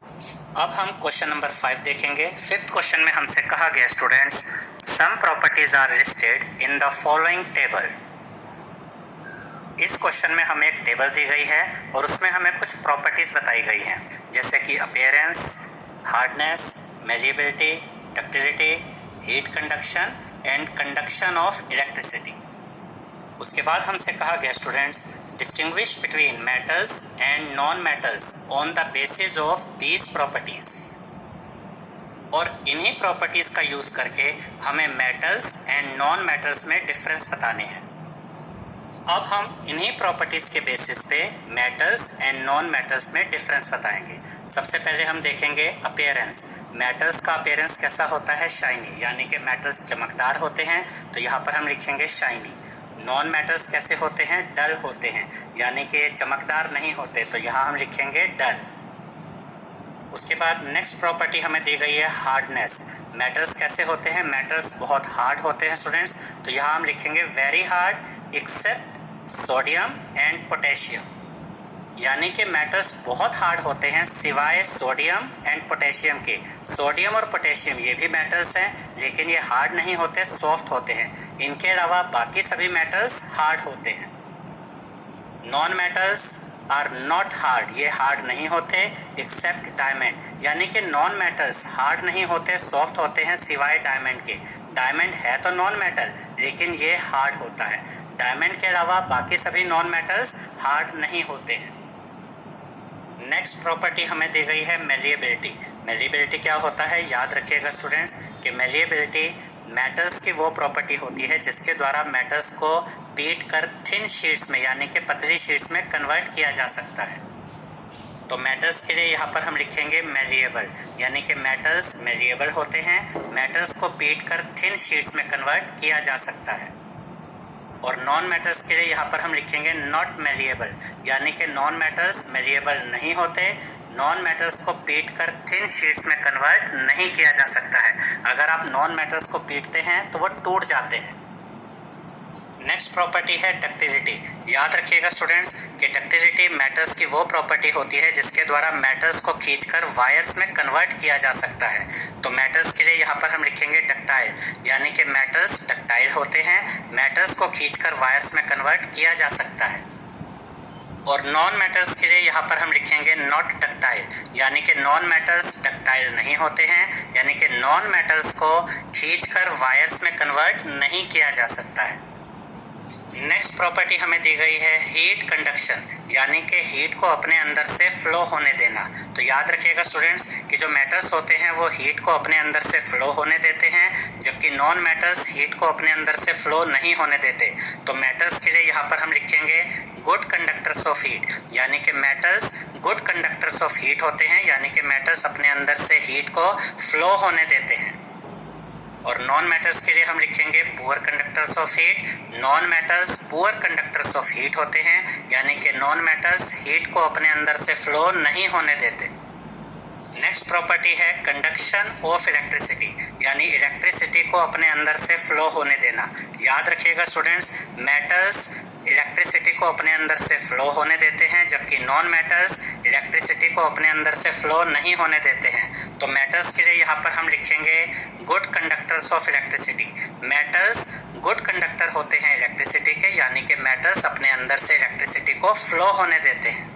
अब हम question number 5 देखेंगे। फिफ्थ क्वेश्चन में हमसे कहा गया students, some properties are listed in the following table. इस क्वेश्चन में हमें एक टेबल दी गई है और उसमें हमें कुछ प्रॉपर्टीज बताई गई हैं, जैसे कि appearance, hardness, malleability, ductility, heat conduction and conduction of electricity. उसके बाद हमसे कहा गया students, distinguish between metals and non metals on the basis of these properties. और इन्हीं प्रॉपर्टीज का यूज करके हमें मेटल्स एंड नॉन मेटल्स में डिफरेंस बताने हैं। अब हम इन्हीं प्रॉपर्टीज के बेसिस पे मेटल्स एंड नॉन मेटल्स में डिफरेंस बताएंगे। सबसे पहले हम देखेंगे अपीयरेंस। मेटल्स का अपीयरेंस कैसा होता है? शाइनी, यानी कि मेटल्स चमकदार होते हैं, तो यहाँ पर हम लिखेंगे शाइनी। नॉन मेटल्स कैसे होते हैं? डल होते हैं, यानी कि चमकदार नहीं होते, तो यहाँ हम लिखेंगे डल। उसके बाद नेक्स्ट प्रॉपर्टी हमें दी गई है हार्डनेस। मेटल्स कैसे होते हैं? मेटल्स बहुत हार्ड होते हैं स्टूडेंट्स, तो यहाँ हम लिखेंगे very hard except sodium and potassium. यानी कि मेटल्स बहुत हार्ड होते हैं सिवाय सोडियम एंड पोटेशियम के। सोडियम और पोटेशियम ये भी मेटल्स हैं, लेकिन ये हार्ड नहीं होते, सॉफ्ट होते हैं। इनके अलावा बाकी सभी मेटल्स हार्ड होते हैं। Non metals are not hard, ये हार्ड नहीं होते एक्सेप्ट डायमंड। यानी कि नॉन मेटल्स हार्ड नहीं होते, सॉफ्ट होते हैं सिवाय डायमंड के। डायमंड है तो नॉन मेटल, लेकिन ये हार्ड होता है। डायमंड के अलावा बाकी सभी नॉन मेटल्स हार्ड नहीं होते हैं। नेक्स्ट प्रॉपर्टी हमें दी गई है मेलिएबिलिटी। मेलिएबिलिटी क्या होता है? याद रखिएगा स्टूडेंट्स कि मेलिएबिलिटी मेटल्स की वो प्रॉपर्टी होती है जिसके द्वारा मेटल्स को पीट कर थिन शीट्स में, यानी कि पतली शीट्स में कन्वर्ट किया जा सकता है। तो मेटल्स के लिए यहाँ पर हम लिखेंगे मेलिएबल, यानी कि मेटल्स मेलिएबल होते हैं, मेटल्स को पीट कर थिन शीट्स में कन्वर्ट किया जा सकता है। और नॉन मेटल्स के लिए यहाँ पर हम लिखेंगे नॉट मेलिएबल, यानी कि नॉन मेटल्स मेलिएबल नहीं होते, नॉन मेटल्स को पीट कर थिन शीट्स में कन्वर्ट नहीं किया जा सकता है। अगर आप नॉन मेटल्स को पीटते हैं तो वो टूट जाते हैं। नेक्स्ट प्रॉपर्टी है डक्टिलिटी। याद रखिएगा स्टूडेंट्स कि डक्टिलिटी मेटल्स की वो प्रॉपर्टी होती है जिसके द्वारा मेटल्स को खींचकर वायर्स में कन्वर्ट किया जा सकता है। तो मेटल्स के लिए यहाँ पर हम लिखेंगे डक्टाइल, यानी कि मेटल्स डक्टाइल होते हैं, मेटल्स को खींचकर वायर्स में कन्वर्ट किया जा सकता है। और नॉन मेटल्स के लिए यहाँ पर हम लिखेंगे नॉट डक्टाइल, यानी कि नॉन मेटल्स डक्टाइल नहीं होते हैं, यानी कि नॉन मेटल्स को खींचकर वायर्स में कन्वर्ट नहीं किया जा सकता है। नेक्स्ट प्रॉपर्टी हमें दी गई है हीट कंडक्शन, यानी कि हीट को अपने अंदर से फ्लो होने देना। तो याद रखिएगा स्टूडेंट्स कि जो मेटल्स होते हैं वो हीट को अपने अंदर से फ्लो होने देते हैं, जबकि नॉन मेटल्स हीट को अपने अंदर से फ्लो नहीं होने देते। तो मेटल्स के लिए यहाँ पर हम लिखेंगे गुड कंडक्टर्स ऑफ हीट, यानी कि metals good conductors of heat होते हैं, यानी कि मेटल्स अपने अंदर से हीट को फ्लो होने देते हैं। और नॉन मेटल्स के लिए हम लिखेंगे poor conductors of heat. Non metals poor conductors of heat होते हैं, यानी कि नॉन मेटल्स हीट को अपने अंदर से फ्लो नहीं होने देते। नेक्स्ट प्रॉपर्टी है कंडक्शन ऑफ इलेक्ट्रिसिटी, यानी इलेक्ट्रिसिटी को अपने अंदर से फ्लो होने देना। याद रखिएगा स्टूडेंट्स, मेटल्स इलेक्ट्रिसिटी को अपने अंदर से फ्लो होने देते हैं, जबकि नॉन मेटल्स इलेक्ट्रिसिटी को अपने अंदर से फ्लो नहीं होने देते हैं। तो मेटल्स के लिए यहाँ पर हम लिखेंगे good conductors of electricity. Metals good conductor होते हैं इलेक्ट्रिसिटी के, यानी कि मेटल्स अपने अंदर से इलेक्ट्रिसिटी को फ्लो होने देते हैं।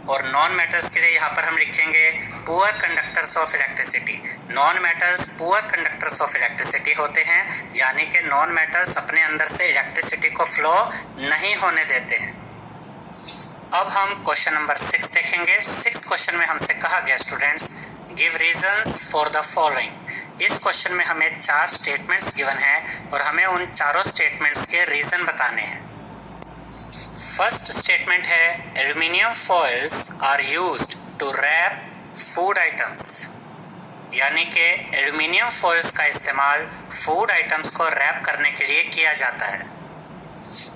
और नॉन मेटल्स के लिए यहाँ पर हम लिखेंगे poor conductors of electricity. Non metals poor conductors of electricity होते हैं, यानी कि नॉन मेटल्स अपने अंदर से इलेक्ट्रिसिटी को फ्लो नहीं होने देते हैं। अब हम क्वेश्चन नंबर 6 देखेंगे। 6th क्वेश्चन में हमसे कहा गया students, give reasons for the following. इस क्वेश्चन में हमें 4 स्टेटमेंट्स गिवन हैं और हमें उन चारों स्टेटमेंट्स के रीजन बताने हैं। फर्स्ट स्टेटमेंट है aluminium foils are used to wrap food items, यानी कि एल्यूमिनियम फॉइल्स का इस्तेमाल फूड आइटम्स को रैप करने के लिए किया जाता है।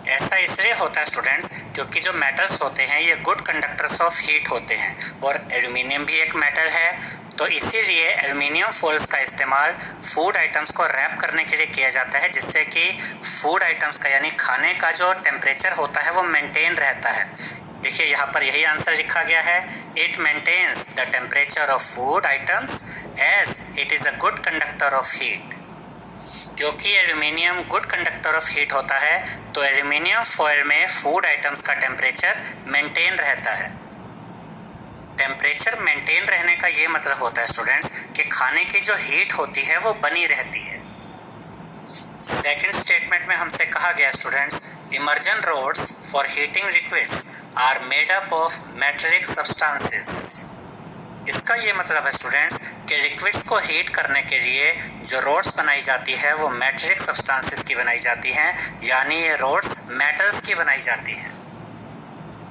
ऐसा इसलिए होता है स्टूडेंट्स क्योंकि जो मेटल्स होते हैं ये गुड कंडक्टर्स ऑफ हीट होते हैं और एल्यूमिनियम भी एक मेटल है, तो इसीलिए एल्यूमिनियम फॉइल्स का इस्तेमाल फूड आइटम्स को रैप करने के लिए किया जाता है, जिससे कि फूड आइटम्स का यानी खाने का जो टेम्परेचर होता है वो मेंटेन रहता है। देखिए यहाँ पर यही आंसर लिखा गया है, it maintains the temperature of food items as it is a good conductor of heat. क्योंकि aluminium good conductor of heat होता है तो एल्यूमिनियम फॉयल में फूड आइटम्स का टेम्परेचर मेंटेन रहता है। टेम्परेचर मेंटेन रहने का ये मतलब होता है स्टूडेंट्स कि खाने की जो हीट होती है वो बनी रहती है। सेकंड स्टेटमेंट में हमसे कहा गया students, immersion rods for heating liquids are made up of metallic substances. इसका ये मतलब है स्टूडेंट्स कि लिक्विड्स को हीट करने के लिए जो रोड्स बनाई जाती है वो मेटेलिक सब्सटेंसेस की बनाई जाती हैं, यानी ये रोड्स मेटल्स की बनाई जाती हैं।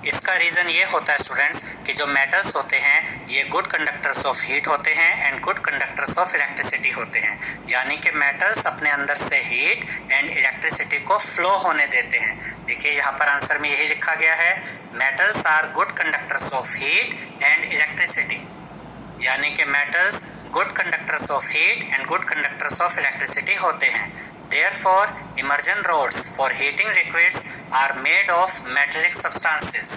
इसका रीज़न ये होता है स्टूडेंट्स कि जो मेटल्स होते हैं ये गुड कंडक्टर्स ऑफ हीट होते हैं and good conductors of electricity होते हैं, यानी कि मेटल्स अपने अंदर से हीट एंड इलेक्ट्रिसिटी को फ्लो होने देते हैं। देखिए यहाँ पर आंसर में यही लिखा गया है, metals are good conductors of heat and electricity, यानी कि metals good conductors of heat and good conductors of electricity होते हैं। Therefore, immersion rods for heating liquids are made of metallic substances.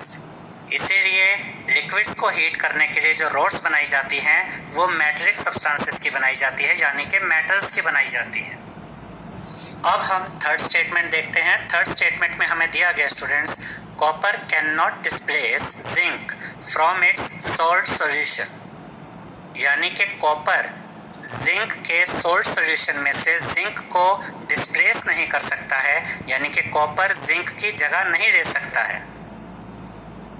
इसीलिए लिक्विड्स को हीट करने के लिए जो रोड्स बनाई जाती हैं वो मेटेलिक सब्सटेंसेस की बनाई जाती है, यानी कि मेटल्स की बनाई जाती है। अब हम थर्ड स्टेटमेंट देखते हैं। थर्ड स्टेटमेंट में हमें दिया गया students, copper can not displace zinc from its salt solution, यानी कि कॉपर जिंक के सोल्ट सॉल्यूशन में से जिंक को डिस्प्लेस नहीं कर सकता है, यानी कि कॉपर जिंक की जगह नहीं ले सकता है।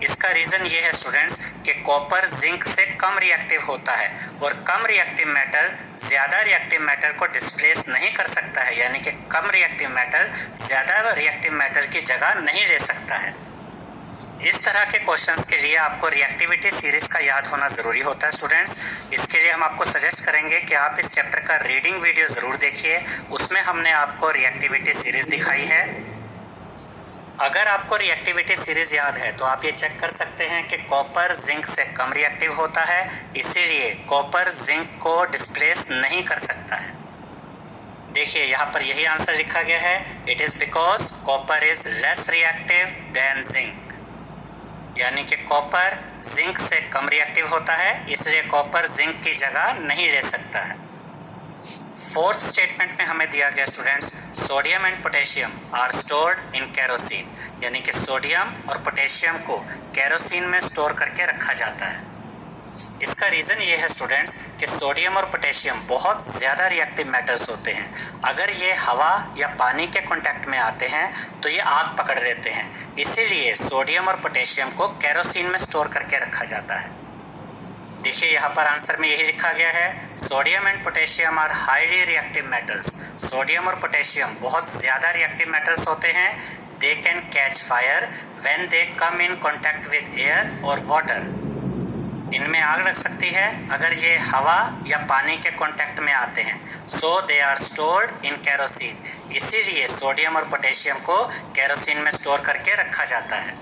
इसका रीज़न ये है स्टूडेंट्स कि कॉपर जिंक से कम रिएक्टिव होता है और कम रिएक्टिव मैटर ज़्यादा रिएक्टिव मैटर को डिस्प्लेस नहीं कर सकता है, यानी कि कम रिएक्टिव मैटर ज़्यादा रिएक्टिव मैटर की जगह नहीं ले सकता है। इस तरह के क्वेश्चंस के लिए आपको रिएक्टिविटी सीरीज का याद होना ज़रूरी होता है स्टूडेंट्स। इसके लिए हम आपको सजेस्ट करेंगे कि आप इस चैप्टर का रीडिंग वीडियो ज़रूर देखिए, उसमें हमने आपको रिएक्टिविटी सीरीज दिखाई है। अगर आपको रिएक्टिविटी सीरीज याद है तो आप ये चेक कर सकते हैं कि कॉपर जिंक से कम रिएक्टिव होता है, इसीलिए कॉपर जिंक को डिस्प्लेस नहीं कर सकता है। देखिए यहाँ पर यही आंसर लिखा गया है, it is because copper is less reactive than zinc, यानी कि कॉपर जिंक से कम रिएक्टिव होता है, इसलिए कॉपर जिंक की जगह नहीं ले सकता है। फोर्थ स्टेटमेंट में हमें दिया गया students, sodium and potassium are stored in kerosene, यानी कि सोडियम और पोटेशियम को केरोसिन में स्टोर करके रखा जाता है। इसका रीज़न ये है स्टूडेंट्स कि सोडियम और पोटेशियम बहुत ज़्यादा रिएक्टिव मेटल्स होते हैं। अगर ये हवा या पानी के कांटेक्ट में आते हैं तो ये आग पकड़ लेते हैं, इसीलिए सोडियम और पोटेशियम को केरोसिन में स्टोर करके रखा जाता है। देखिए यहाँ पर आंसर में यही लिखा गया है, sodium and potassium are highly reactive metals. Sodium और पोटेशियम बहुत ज़्यादा रिएक्टिव मेटल्स होते हैं। They can catch fire when they come in contact with air और वाटर। इनमें आग लग सकती है अगर ये हवा या पानी के कांटेक्ट में आते हैं। So they are stored in kerosene, इसीलिए सोडियम और पोटेशियम को केरोसिन में स्टोर करके रखा जाता है।